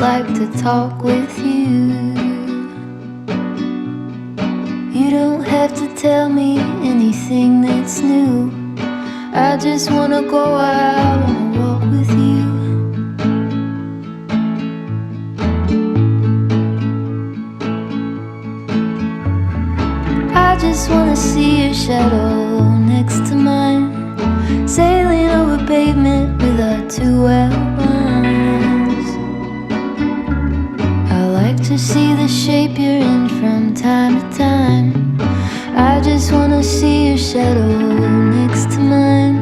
like to talk with you. You don't have to tell me anything that's new. I just wanna go out on a walk with you. I just wanna see your shadow next to mine, sailing over pavement with our two outlines. I like to see the shape you're in from time to time. I just wanna see your shadow next to mine.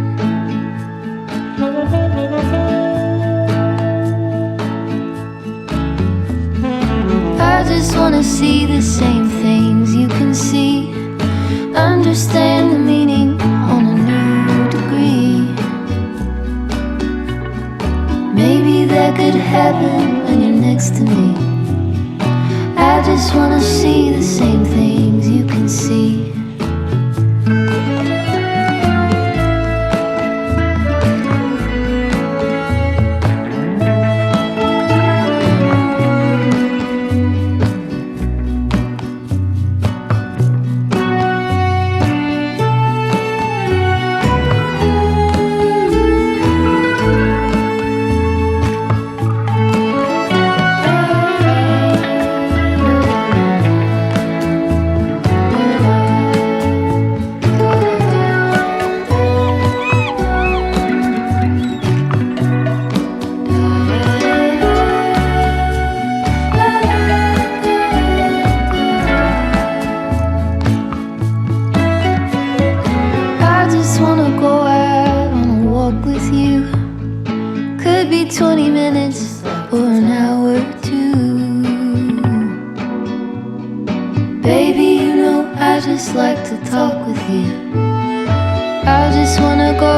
I just wanna see the same things you can see, understand the meaning on a new degree. Maybe that could happen when you're next to me. I just wanna see the same things you can see. Could be 20 minutes or an hour or two. Baby, you know I just like to talk with you. I just wanna go